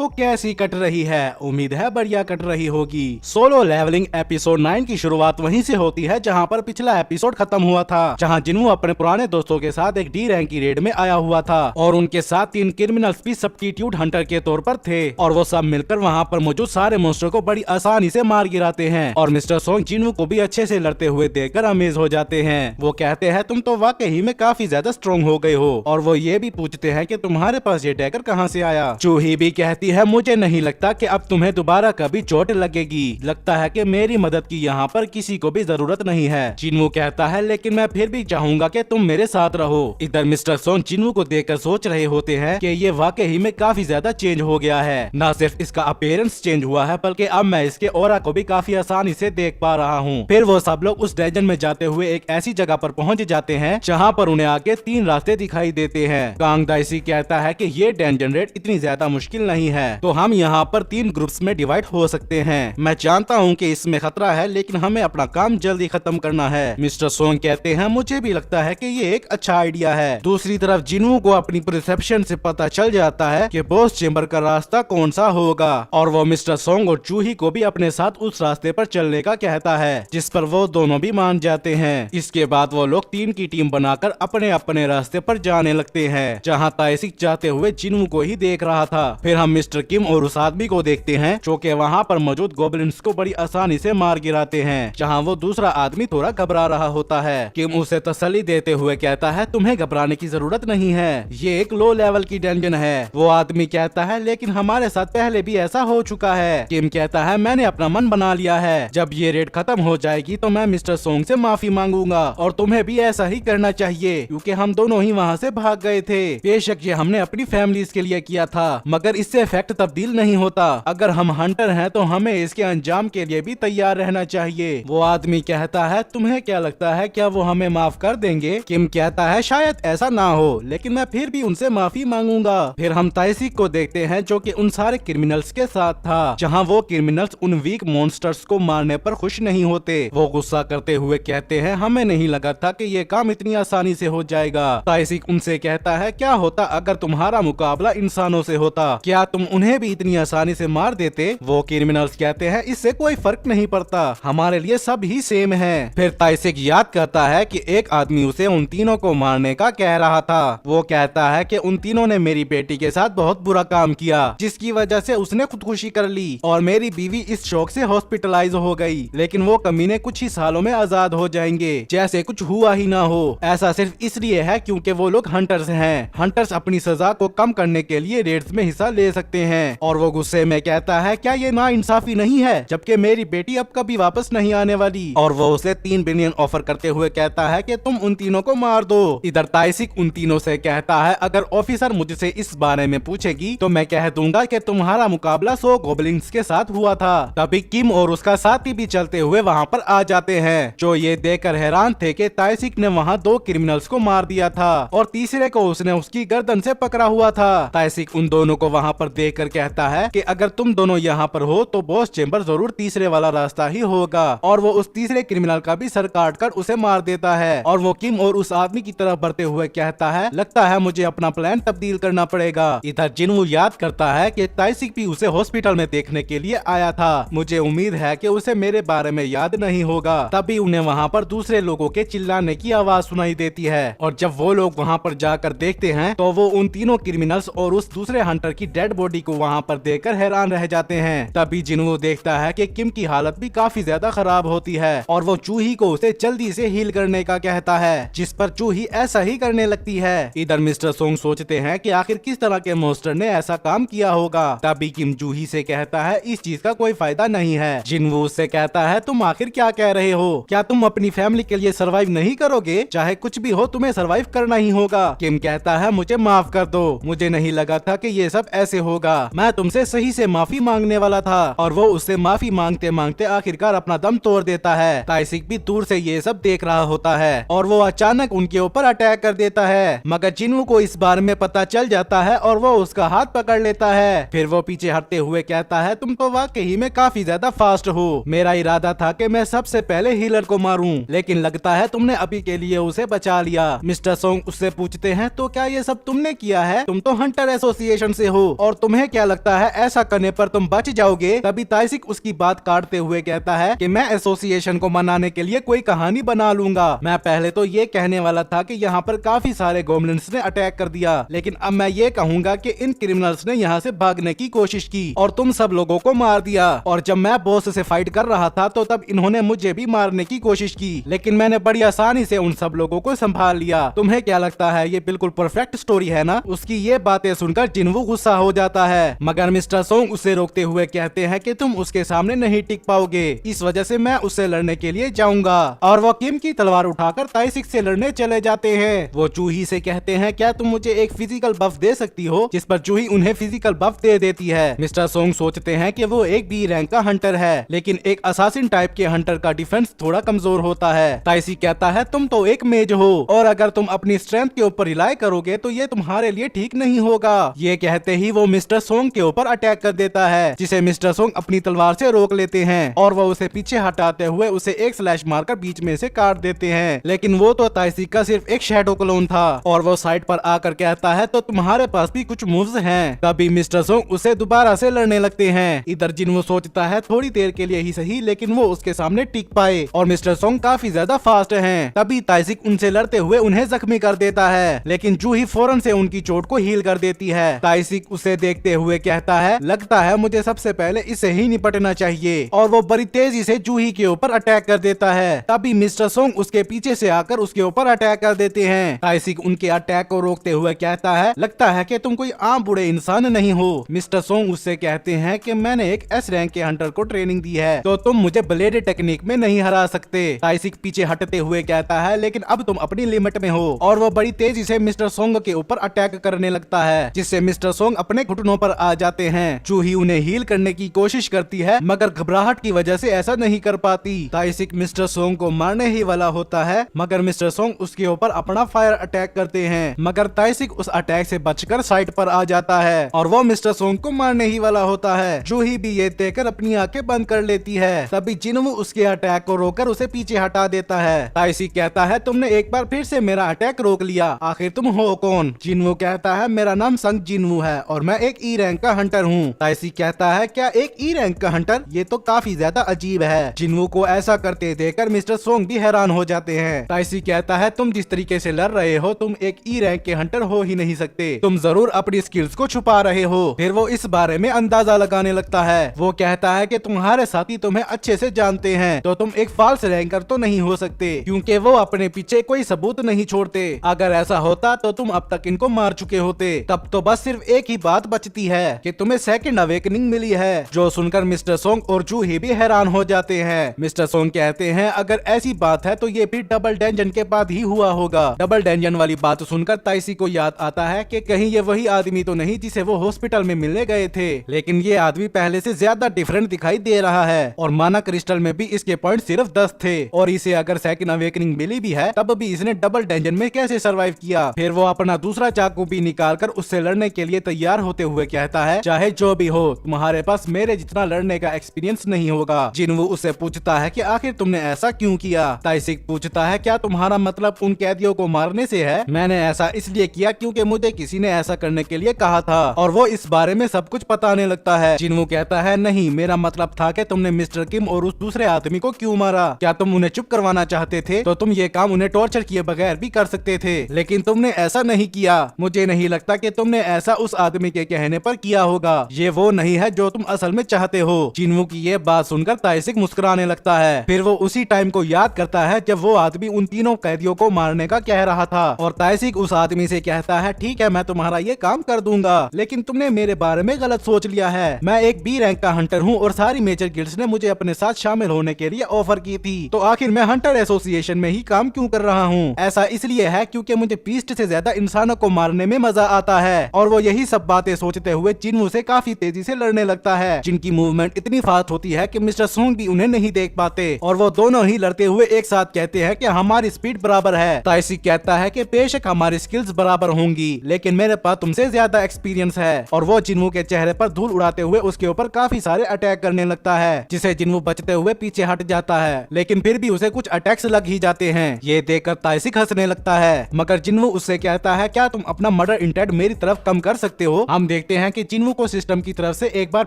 तो कैसी कट रही है? उम्मीद है बढ़िया कट रही होगी। सोलो लेवलिंग एपिसोड 9 की शुरुआत वहीं से होती है जहां पर पिछला एपिसोड खत्म हुआ था, जहां जिन्हों अपने पुराने दोस्तों के साथ एक डी रैंक की रेड में आया हुआ था और उनके साथ 3 क्रिमिनल्स भी सब्स्टिट्यूट हंटर के तौर पर थे और वो सब मिलकर वहां पर मौजूद सारे मॉन्स्टर को बड़ी आसानी से मार गिराते हैं और मिस्टर सोंग जिन्हों को भी अच्छे से लड़ते हुए देखकर अमेज हो जाते हैं। वो कहते हैं तुम तो वाकई में काफी ज्यादा स्ट्रॉन्ग हो गए हो और वो ये भी पूछते हैं कि तुम्हारे पास ये डैगर कहाँ से आया। चूही भी कहती है मुझे नहीं लगता कि अब तुम्हें दोबारा कभी चोट लगेगी, लगता है कि मेरी मदद की यहाँ पर किसी को भी जरूरत नहीं है। जिन्हों कहता है लेकिन मैं फिर भी चाहूंगा कि तुम मेरे साथ रहो। इधर मिस्टर सोंग जिन्हों को देखकर सोच रहे होते हैं कि ये वाकई में काफी ज्यादा चेंज हो गया है। न सिर्फ इसका अपीयरेंस चेंज हुआ है बल्कि अब मैं इसके ऑरा को भी काफी आसानी से देख पा रहा हूँ। फिर वो सब लोग उस डंजन में जाते हुए एक ऐसी जगह पर पहुँच जाते हैं जहाँ पर उन्हें आगे 3 रास्ते दिखाई देते हैं। कांग दाइसी कहता है कि ये डंजन रेड इतनी ज्यादा मुश्किल नहीं है, तो हम यहाँ पर 3 ग्रुप्स में डिवाइड हो सकते हैं। मैं जानता हूँ कि इसमें खतरा है लेकिन हमें अपना काम जल्दी खत्म करना है। मिस्टर सोंग कहते हैं मुझे भी लगता है कि ये एक अच्छा आइडिया है। दूसरी तरफ जिन्हों को अपनी परसेप्शन से पता चल जाता है कि बॉस चेंबर का रास्ता कौन सा होगा और वो मिस्टर सोंग और चूही को भी अपने साथ उस रास्ते पर चलने का कहता है, जिस पर वो दोनों भी मान जाते हैं। इसके बाद वो लोग 3 की टीम बनाकर अपने अपने रास्ते पर जाने लगते हैं, जहाँ ताइसिक जाते हुए जिन्हों को ही देख रहा था। फिर हम मिस्टर किम और उस आदमी को देखते हैं जो कि वहाँ पर मौजूद गोब्लिन्स को बड़ी आसानी से मार गिराते हैं, जहाँ वो दूसरा आदमी थोड़ा घबरा रहा होता है। किम उसे तसल्ली देते हुए कहता है तुम्हें घबराने की जरूरत नहीं है, ये एक लो लेवल की डंजन है। वो आदमी कहता है लेकिन हमारे साथ पहले भी ऐसा हो चुका है। किम कहता है मैंने अपना मन बना लिया है, जब ये रेड खत्म हो जाएगी तो मैं मिस्टर सोंग से माफी मांगूंगा और तुम्हें भी ऐसा ही करना चाहिए क्योंकि हम दोनों ही वहाँ से भाग गए थे। बेशक ये हमने अपनी फैमिलीज के लिए किया था मगर इससे फैक्ट तब्दील नहीं होता। अगर हम हंटर हैं तो हमें इसके अंजाम के लिए भी तैयार रहना चाहिए। वो आदमी कहता है तुम्हें क्या लगता है क्या वो हमें माफ कर देंगे? किम कहता है शायद ऐसा ना हो लेकिन मैं फिर भी उनसे माफी मांगूंगा। फिर हम ताइसिक को देखते हैं जो कि उन सारे क्रिमिनल्स के साथ था, जहां वो क्रिमिनल्स उन वीक मॉन्स्टर्स को मारने पर खुश नहीं होते। वो गुस्सा करते हुए कहते हैं हमें नहीं लगा था कि ये काम इतनी आसानी से हो जाएगा। ताइसिक उनसे कहता है क्या होता अगर तुम्हारा मुकाबला इंसानों से होता, क्या तुम उन्हें भी इतनी आसानी से मार देते? वो क्रिमिनल्स कहते हैं इससे कोई फर्क नहीं पड़ता, हमारे लिए सब ही सेम है। फिर ताइसिक याद करता है कि एक आदमी उसे उन तीनों को मारने का कह रहा था। वो कहता है कि उन तीनों ने मेरी बेटी के साथ बहुत बुरा काम किया जिसकी वजह से उसने खुदकुशी कर ली और मेरी बीवी इस शौक से हॉस्पिटलाइज हो गई, लेकिन वो कमीने कुछ ही सालों में आजाद हो जाएंगे जैसे कुछ हुआ ही ना हो। ऐसा सिर्फ इसलिए है क्योंकि वो लोग हंटर्स हैं। हंटर्स अपनी सजा को कम करने के लिए रेड्स में हिस्सा ले सकते हैं। और वो गुस्से में कहता है क्या ये नाइंसाफी नहीं है जबकि मेरी बेटी अब कभी वापस नहीं आने वाली। और वो उसे 3 बिलियन ऑफर करते हुए कहता है कि तुम उन तीनों को मार दो। इधर ताइसिक उन तीनों से कहता है अगर ऑफिसर मुझसे इस बारे में पूछेगी तो मैं कह दूंगा कि तुम्हारा मुकाबला 100 गोब्लिन्स के साथ हुआ था। तभी किम और उसका साथी भी चलते हुए वहाँ पर आ जाते हैं, जो ये देखकर हैरान थे कि ताइसिक ने वहाँ 2 क्रिमिनल्स को मार दिया था और तीसरे को उसने उसकी गर्दन से पकड़ा हुआ था। ताइसिक उन दोनों को वहाँ पर देखकर कहता है कि अगर तुम दोनों यहाँ पर हो तो बॉस चेंबर जरूर तीसरे वाला रास्ता ही होगा और वो उस तीसरे क्रिमिनल का भी सर काट कर उसे मार देता है। और वो किम और उस आदमी की तरफ बढ़ते हुए कहता है लगता है मुझे अपना प्लान तब्दील करना पड़ेगा। इधर जिन्हों याद करता है कि ताइसिक भी उसे हॉस्पिटल में देखने के लिए आया था, मुझे उम्मीद है कि उसे मेरे बारे में याद नहीं होगा। तभी उन्हें वहाँ पर दूसरे लोगों के चिल्लाने की आवाज सुनाई देती है और जब वो लोग वहाँ पर जाकर देखते हैं तो वो उन तीनों क्रिमिनल्स और उस दूसरे हंटर की डेड बॉडी को वहाँ पर देखकर हैरान रह जाते हैं। तभी जिन्हों देखता है कि किम की हालत भी काफी ज्यादा खराब होती है और वो चूही को उसे जल्दी से हील करने का कहता है, जिस पर चूही ऐसा ही करने लगती है। इधर मिस्टर सोंग सोचते हैं कि आखिर किस तरह के मॉन्स्टर ने ऐसा काम किया होगा। तभी किम जूही से कहता है इस चीज का कोई फायदा नहीं है। जिन्हों उससे कहता है तुम आखिर क्या कह रहे हो, क्या तुम अपनी फैमिली के लिए सरवाइव नहीं करोगे? चाहे कुछ भी हो तुम्हें सरवाइव करना ही होगा। किम कहता है मुझे माफ कर दो, मुझे नहीं लगा था कि ये सब ऐसे होगा, मैं तुमसे सही से माफी मांगने वाला था। और वो उससे माफी मांगते मांगते आखिरकार अपना दम तोड़ देता है। ताइसिक भी दूर से ये सब देख रहा होता है और वो अचानक उनके ऊपर अटैक कर देता है, मगर जिन्हों को इस बारे में पता चल जाता है और वो उसका हाथ पकड़ लेता है। फिर वो पीछे हटते हुए कहता है तुम तो वाकई में काफी ज्यादा फास्ट हो, मेरा इरादा था कि मैं सबसे पहले हीलर को मारूं, लेकिन लगता है तुमने अभी के लिए उसे बचा लिया। मिस्टर सोंग उससे पूछते हैं तो क्या ये सब तुमने किया है? तुम तो हंटर एसोसिएशन से हो और तुम तुम्हें क्या लगता है ऐसा करने पर तुम बच जाओगे? तभी ताइसिक उसकी बात काटते हुए कहता है कि मैं एसोसिएशन को मनाने के लिए कोई कहानी बना लूंगा। मैं पहले तो ये कहने वाला था कि यहाँ पर काफी सारे गोब्लिन्स ने अटैक कर दिया, लेकिन अब मैं ये कहूंगा कि इन क्रिमिनल्स ने यहाँ से भागने की कोशिश की और तुम सब लोगों को मार दिया। और जब मैं बॉस से फाइट कर रहा था तो तब इन्होंने मुझे भी मारने की कोशिश की, लेकिन मैंने बड़ी आसानी से उन सब लोगों को संभाल लिया। तुम्हें क्या लगता है ये बिल्कुल परफेक्ट स्टोरी है ना? उसकी ये बातें सुनकर जिन्वू गुस्सा हो जाता है, मगर मिस्टर सोंग उसे रोकते हुए कहते हैं कि तुम उसके सामने नहीं टिक पाओगे, इस वजह से मैं उससे लड़ने के लिए जाऊंगा। और वो किम की तलवार उठाकर ताइसिक से लड़ने चले जाते हैं। वो जूही से कहते हैं क्या तुम मुझे एक फिजिकल बफ दे सकती हो? जिस पर जूही उन्हें फिजिकल बफ दे देती है। मिस्टर सोंग सोचते हैं कि वो एक बी रैंक का हंटर है, लेकिन एक असासिन टाइप के हंटर का डिफेंस थोड़ा कमजोर होता है। ताइसिक कहता है तुम तो एक मेज हो और अगर तुम अपनी स्ट्रेंथ के ऊपर रिलाई करोगे तो ये तुम्हारे लिए ठीक नहीं होगा। ये कहते ही वो मिस्टर सोंग के ऊपर अटैक कर देता है, जिसे मिस्टर सोंग अपनी तलवार से रोक लेते हैं और वो उसे पीछे हटाते हुए उसे एक स्लैश मारकर बीच में से काट देते हैं। लेकिन वो तो ताइसिक का सिर्फ एक शैडो क्लोन था और वो साइड पर आकर कहता है तो तुम्हारे पास भी कुछ मूव्स हैं। तभी मिस्टर सोंग उसे दोबारा से लड़ने लगते हैं। इधर जिन्वू सोचता है थोड़ी देर के लिए ही सही, लेकिन वो उसके सामने टिक पाए और मिस्टर सोंग काफी ज्यादा फास्ट हैं। तभी ताइसिक उनसे लड़ते हुए उन्हें जख्मी कर देता है, लेकिन जूही फौरन से उनकी चोट को हील कर देती है। ताइसिक उसे देखते हुए कहता है लगता है मुझे सबसे पहले इससे ही निपटना चाहिए, और वो बड़ी तेजी से जूही के ऊपर अटैक कर देता है। तभी मिस्टर सोंग उसके पीछे से आकर उसके ऊपर अटैक कर देते हैं। ताइसिक उनके अटैक को रोकते हुए कहता है लगता है कि तुम कोई आम बूढ़े इंसान नहीं हो। मिस्टर सोंग उससे कहते हैं कि मैंने एक एस रैंक के हंटर को ट्रेनिंग दी है, तो तुम मुझे ब्लेड टेक्निक में नहीं हरा सकते। ताइसिक पीछे हटते हुए कहता है लेकिन अब तुम अपनी लिमिट में हो, और वो बड़ी तेजी से मिस्टर सोंग के ऊपर अटैक करने लगता है, जिससे मिस्टर सोंग अपने घुटनों पर आ जाते हैं। जूही उन्हें हील करने की कोशिश करती है, मगर घबराहट की वजह से ऐसा नहीं कर पाती। ताइसिक मिस्टर सोंग को मारने ही वाला होता है, मगर मिस्टर सोंग उसके ऊपर अपना फायर अटैक करते हैं, मगर ताइसिक उस अटैक से बचकर साइड पर आ जाता है और वो मिस्टर सोंग को मारने ही वाला होता है। जूही भी ये देखकर अपनी आंखें बंद कर लेती है। तभी जिन्वू उसके अटैक को रोककर उसे पीछे हटा देता है। ताइसिक कहता है तुमने एक बार फिर से मेरा अटैक रोक लिया, आखिर तुम हो कौन? जिन्वू कहता है मेरा नाम संग जिन्वू है और मैं एक ई रैंक का हंटर हूँ। ताइसिक कहता है क्या एक ई रैंक का हंटर? ये तो काफी ज्यादा अजीब है। जिन्वू को ऐसा करते देखकर मिस्टर सोंग भी हैरान हो जाते हैं। ताइसिक कहता है तुम जिस तरीके से लड़ रहे हो तुम एक ई रैंक के हंटर हो ही नहीं सकते, तुम जरूर अपनी स्किल्स को छुपा रहे हो। फिर वो इस बारे में अंदाजा लगाने लगता है। वो कहता है कि तुम्हारे साथी तुम्हें अच्छे से जानते हैं, तो तुम एक फाल्स रैंकर तो नहीं हो सकते, क्योंकि वो अपने पीछे कोई सबूत नहीं छोड़ते। अगर ऐसा होता तो तुम अब तक इनको मार चुके होते। तब तो बस सिर्फ एक ही बात बचती है कि तुम्हें सेकंड अवेकनिंग मिली है। जो सुनकर मिस्टर सोंग और जूही भी हैरान हो जाते हैं। मिस्टर सोंग कहते हैं अगर ऐसी बात है तो ये भी डबल डेंजन के बाद ही हुआ होगा। डबल डेंजन वाली बात सुनकर ताइसी को याद आता है कि कहीं ये वही आदमी तो नहीं जिसे वो हॉस्पिटल में मिलने गए थे, लेकिन ये आदमी पहले से ज्यादा डिफरेंट दिखाई दे रहा है और माना क्रिस्टल में भी इसके पॉइंट सिर्फ 10 थे, और इसे अगर सेकंड अवेकनिंग मिली भी है तब भी इसने डबल डेंजन में कैसे सरवाइव किया। फिर वो अपना दूसरा चाकू भी निकालकर उससे लड़ने के लिए तैयार होते हुए कहता है चाहे जो भी हो तुम्हारे पास मेरे जितना लड़ने का एक्सपीरियंस नहीं होगा। जिन्वू उससे पूछता है कि आखिर तुमने ऐसा क्यों किया। ताइसिक पूछता है क्या तुम्हारा मतलब उन कैदियों को मारने से है? मैंने ऐसा इसलिए किया क्योंकि मुझे किसी ने ऐसा करने के लिए कहा था, और वो इस बारे में सब कुछ बताने लगता है। जिन्वू कहता है नहीं, मेरा मतलब था कि तुमने मिस्टर किम और उस दूसरे आदमी को क्यों मारा? क्या तुम उन्हें चुप करवाना चाहते थे? तो तुम ये काम उन्हें टॉर्चर किए बगैर भी कर सकते थे, लेकिन तुमने ऐसा नहीं किया। मुझे नहीं लगता कि तुमने ऐसा उस आदमी के कहने पर किया होगा। ये वो नहीं है जो तुम असल में चाहते हो। जिन्वू की ये बात सुनकर ताइसिक मुस्कुराने लगता है। फिर वो उसी टाइम को याद करता है जब वो आदमी उन तीनों कैदियों को मारने का कह रहा था, और ताइसिक उस आदमी से कहता है ठीक है मैं तुम्हारा ये काम कर दूंगा, लेकिन तुमने मेरे बारे में गलत सोच लिया है। मैं एक बी रैंक का हंटर हूँ और सारी मेजर गिल्ड्स ने मुझे अपने साथ शामिल होने के लिए ऑफर की थी, तो आखिर मैं हंटर एसोसिएशन में ही काम क्यों कर रहा हूँ? ऐसा इसलिए है क्योंकि मुझे बीस्ट से ज्यादा इंसानों को मारने में मजा आता है। और वो यही सब बातें सोचते हुए जिन्वू से काफी तेजी से लड़ने लगता है, जिनकी मूवमेंट इतनी फास्ट होती है कि मिस्टर सोंग भी उन्हें नहीं देख पाते, और वो दोनों ही लड़ते हुए एक साथ कहते हैं कि हमारी स्पीड बराबर है। ताइसिक कहता है कि बेशक हमारी स्किल्स बराबर होंगी, लेकिन मेरे पास तुमसे ज्यादा एक्सपीरियंस है, और वो जिन्वू के चेहरे पर धूल उड़ाते हुए उसके ऊपर काफी सारे अटैक करने लगता है, जिसे जिन्वू बचते हुए पीछे हट जाता है, लेकिन फिर भी उसे कुछ अटैक्स लग ही जाते हैं। ये देखकर ताइसिक हंसने लगता है, मगर जिन्वू उससे कहता है क्या तुम अपना मर्डर इंटेंट मेरी तरफ कम कर सकते हो? हम देखते हैं कि जिन्वू को सिस्टम की तरफ से एक बार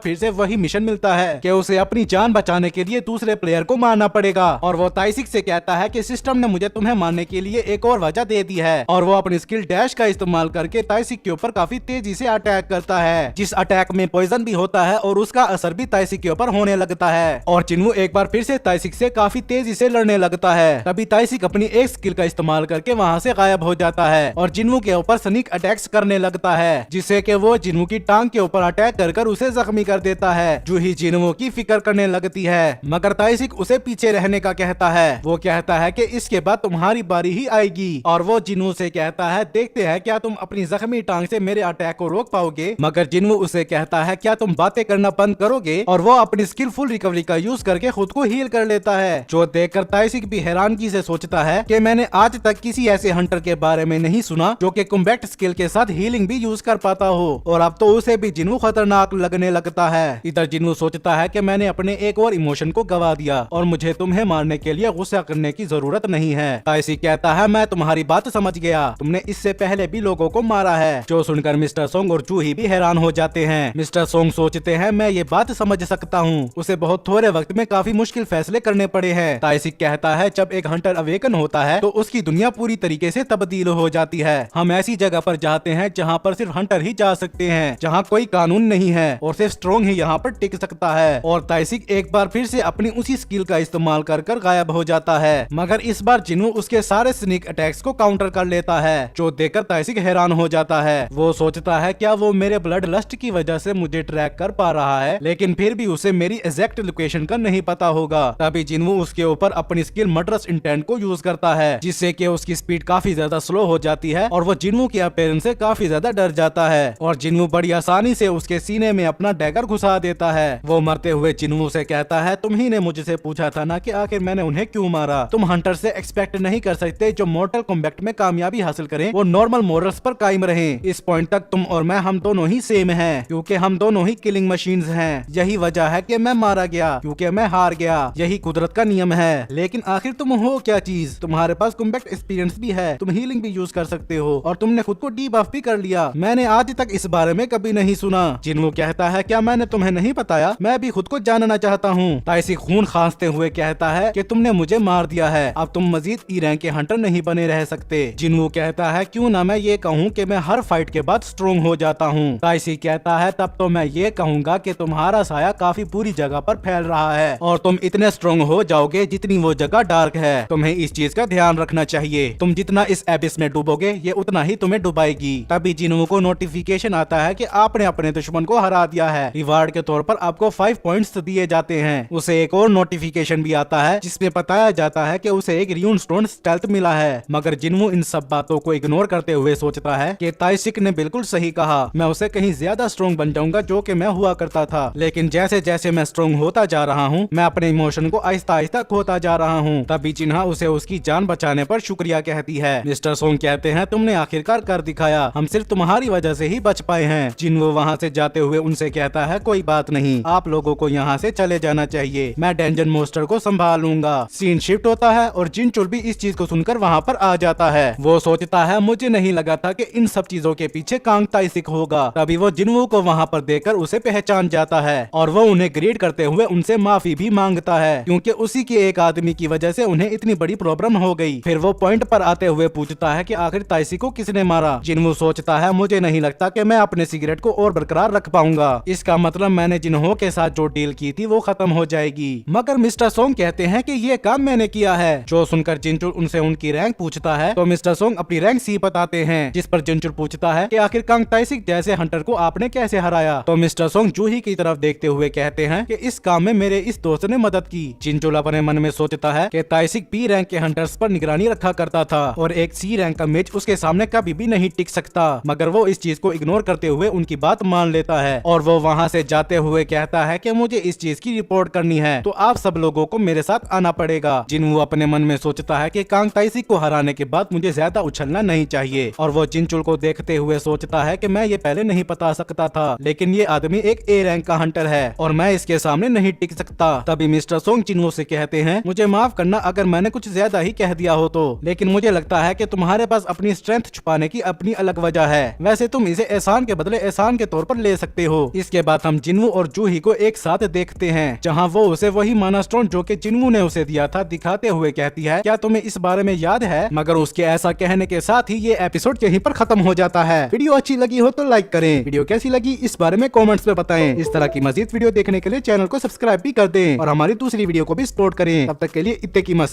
फिर से वही मिशन मिलता है कि उसे अपनी जान बचाने के लिए दूसरे प्लेयर को मारना पड़ेगा और वो ताइसिक से कहता है कि सिस्टम ने मुझे तुम्हें मारने के लिए एक और वजह दे दी है और वो अपनी स्किल डैश का इस्तेमाल करके ताइसिक के ऊपर काफी तेजी से अटैक करता है, जिस अटैक में पॉइजन भी होता है और उसका असर भी ताइसिक के ऊपर होने लगता है और जिन्वू एक बार फिर से ताइसिक से काफी तेजी से लड़ने लगता है। तभी ताइसिक अपनी एक स्किल का इस्तेमाल करके वहाँ से गायब हो जाता है और जिन्वू के ऊपर स्नीक अटैक्स करने लगता है, जिससे कि वो जिन्वू की टांग के ऊपर अटैक कर उसे जख्मी कर देता है। जूही जिन्वू की फिक्र करने लगती है, मगर ताइसिक उसे पीछे रहने का कहता है। वो कहता है कि इसके बाद तुम्हारी बारी ही आएगी और वो जिन्वू से कहता है देखते हैं क्या तुम अपनी जख्मी टांग से मेरे अटैक को रोक पाओगे। मगर जिन्वू उसे कहता है क्या तुम बातें करना बंद करोगे, और वो अपनी स्किलफुल रिकवरी का यूज करके खुद को हील कर लेता है, जो देखकर ताइसिक भी हैरानगी से सोचता है कि मैंने आज तक किसी ऐसे हंटर के बारे में नहीं सुना जो कि कॉम्बैट स्किल के साथ हीलिंग भी यूज कर पाता हो, और अब तो उसे भी जिन्वू खतरनाक लगने लगता है। इधर जिन्वू सोचता है कि मैंने अपने एक और इमोशन को गवा दिया और मुझे तुम्हें मारने के लिए गुस्सा करने की जरूरत नहीं है। ताइसिक कहता है मैं तुम्हारी बात समझ गया, तुमने इससे पहले भी लोगों को मारा है, जो सुनकर मिस्टर सोंग और जूही भी हैरान हो जाते हैं। मिस्टर सोंग सोचते हैं मैं ये बात समझ सकता हूँ, उसे बहुत थोड़े वक्त में काफी मुश्किल फैसले करने पड़े हैं। ताइसिक कहता है जब एक हंटर अवेकन होता है तो उसकी दुनिया पूरी तरीके से तब्दील हो जाती है। हम ऐसी जगह पर जाते हैं जहाँ पर सिर्फ हंटर ही जा सकते हैं, जहाँ कोई कानून नहीं है और सिर्फ स्ट्रॉन्ग ही यहाँ पर टिक सकता है। और ताइसिक एक बार फिर से अपनी उसी स्किल का इस्तेमाल कर गायब हो जाता है, मगर इस बार जिन्वू उसके सारे स्नीक अटैक्स को काउंटर कर लेता है, जो देखकर ताइसिक हैरान हो जाता है। वो सोचता है क्या वो मेरे ब्लड लस्ट की वजह से मुझे ट्रैक कर पा रहा है, लेकिन फिर भी उसे मेरी एग्जैक्ट लोकेशन का नहीं पता होगा। तभी जिन्वू उसके ऊपर अपनी स्किल मर्डरस इंटेंट को यूज करता है, जिससे कि उसकी स्पीड काफी ज्यादा स्लो हो जाती है और वो जिन्वू के अपीयरेंस से काफी ज्यादा डर जाता है और जिन्वू बड़ी आसानी से उसके सीने में अपना डैगर घुसा देता है। वो मरते हुए जिन्वू से कहता है तुम ही ने मुझसे पूछा था ना कि आखिर मैंने उन्हें क्यों मारा। तुम हंटर से एक्सपेक्ट नहीं कर सकते जो मॉर्टल कॉम्बैट में कामयाबी हासिल करें वो नॉर्मल मोरल्स पर कायम रहें। इस पॉइंट तक तुम और मैं हम दोनों ही सेम हैं, क्योंकि हम दोनों ही किलिंग मशीन्स हैं। यही वजह है कि मैं मारा गया, क्योंकि मैं हार गया। यही कुदरत का नियम है। लेकिन आखिर तुम हो क्या चीज? तुम्हारे पास कॉम्बैट एक्सपीरियंस भी है, तुम हीलिंग भी यूज कर सकते हो और तुमने खुद को डीबफ भी कर लिया। मैंने आज तक इस बारे में कभी नहीं सुना। जिन्वू कहता है क्या मैंने तुम्हें नहीं बताया? मैं भी खुद को जानना चाहता हूँ। ताइसिक खून खांसते हुए कहता है कि तुमने मुझे मार दिया है, अब तुम मजीद ई रैंक के हंटर नहीं बने रह सकते। जिन्वू कहता है क्यों ना मैं ये कहूँ कि मैं हर फाइट के बाद स्ट्रॉन्ग हो जाता हूँ। ताइसिक कहता है तब तो मैं ये कहूँगा कि तुम्हारा साया काफी पूरी जगह पर फैल रहा है और तुम इतने स्ट्रॉन्ग हो जाओगे जितनी वो जगह डार्क है। तुम्हें इस चीज का ध्यान रखना चाहिए। तुम जितना इस एबिस में डूबोगे ये उतना ही तुम्हें डुबाएगी। तभी जिन्वू को नोटिफिकेशन आता है कि आपने अपने दुश्मन को हरा दिया है। रिवार्ड के तौर पर आपको 5 पॉइंट्स दिए जाते हैं। उसे एक और नोटिफिकेशन भी आता है जिसमें बताया जाता है कि उसे एक र्यून स्टोन स्टेल्थ मिला है। मगर जिन्वू इन सब बातों को इग्नोर करते हुए सोचता है कि ताइसिक ने बिल्कुल सही कहा, मैं उसे कहीं ज्यादा स्ट्रॉन्ग बन जाऊंगा जो कि मैं हुआ करता था। लेकिन जैसे जैसे मैं स्ट्रॉन्ग होता जा रहा हूँ मैं अपने इमोशन को आहिस्ता आहिस्ता खोता जा रहा हूँ। तभी चिन्हा उसे उसकी जान बचाने पर शुक्रिया कहती है। मिस्टर सोंग कहते हैं तुमने आखिरकार कर दिखाया, हम सिर्फ तुम्हारी वजह से ही बच पाए हैं। जिन्वू वहाँ से जाते हुए उनसे कहता है कोई बात नहीं, आप लोगों को यहाँ से चले जाना चाहिए, मैं डेंजन मोस्टर को संभालूंगा। सीन शिफ्ट होता है और जिनचुल भी इस चीज को सुनकर वहाँ पर आ जाता है। वो सोचता है मुझे नहीं लगा था कि इन सब चीजों के पीछे कांग ताइसिक होगा। तभी वो जिन्वू को वहाँ पर देखकर उसे पहचान जाता है और वो उन्हें ग्रीट करते हुए उनसे माफी भी मांगता है, क्योंकि उसी के एक आदमी की वजह से उन्हें इतनी बड़ी प्रॉब्लम हो गई। फिर वो पॉइंट पर आते हुए पूछता है कि आखिर ताइसिक को किसने मारा। जिन्वू सोचता है मुझे नहीं लगता कि मैं अपने सिगरेट को और बरकरार रख पाऊंगा, इसका मतलब मैंने जिन्हों के साथ जो डील की थी वो खत्म हो जाएगी। मगर मिस्टर सोंग कहते हैं कि ये काम मैंने किया है। जो सुनकर जिनचुल उनसे उनकी रैंक पूछता है तो मिस्टर सोंग अपनी रैंक सी बताते हैं, जिस पर जिनचुल पूछता है कि आखिर कांग ताइसिक जैसे हंटर को आपने कैसे हराया। तो मिस्टर सोंग जूही की तरफ देखते हुए कहते हैं कि इस काम में मेरे इस दोस्त ने मदद की। जिनचुल अपने मन में सोचता है कि ताइसिक बी रैंक के हंटर्स पर निगरानी रखा करता था और एक सी रैंक का मेच उसके सामने कभी भी नहीं टिक सकता। मगर वो इस चीज को इग्नोर करते हुए उनकी बात मान लेता है और वो वहाँ से जाते हुए कहता है कि मुझे इस चीज की रिपोर्ट करनी है, तो आप सब लोगों को मेरे साथ आना पड़ेगा। जिन्वू अपने मन में सोचता है कि कांग ताइसिक को हराने के बाद मुझे ज्यादा उछलना नहीं चाहिए और वो जिनचुल को देखते हुए सोचता है कि मैं ये पहले नहीं बता सकता था, लेकिन ये आदमी एक ए रैंक का हंटर है और मैं इसके सामने नहीं टिक सकता। तभी मिस्टर सोंग जिन्वू से कहते हैं मुझे माफ करना अगर मैंने कुछ ज्यादा ही कह दिया हो तो, लेकिन मुझे लगता है कि तुम्हारे पास अपनी स्ट्रेंथ छुपाने की अपनी अलग वजह है। वैसे तुम इसे एहसान के बदले एहसान के तौर पर ले सकते हो। इसके बाद हम जिन्वू और जूही को एक साथ देखते हैं, जहाँ वो उसे वही माना स्टोन जो कि जिन्वू ने उसे दिया था दिखाते हुए कहती है, क्या तुम्हें इस बारे में याद है? मगर उसके ऐसा कहने के साथ ही ये एपिसोड यहीं पर खत्म हो जाता है। वीडियो अच्छी लगी हो तो लाइक करें, वीडियो कैसी लगी इस बारे में कमेंट्स में बताएं। इस तरह की मजीद वीडियो देखने के लिए चैनल को सब्सक्राइब भी कर दें और हमारी दूसरी वीडियो को भी सपोर्ट करें। तब तक के लिए इत्ते की मस्त।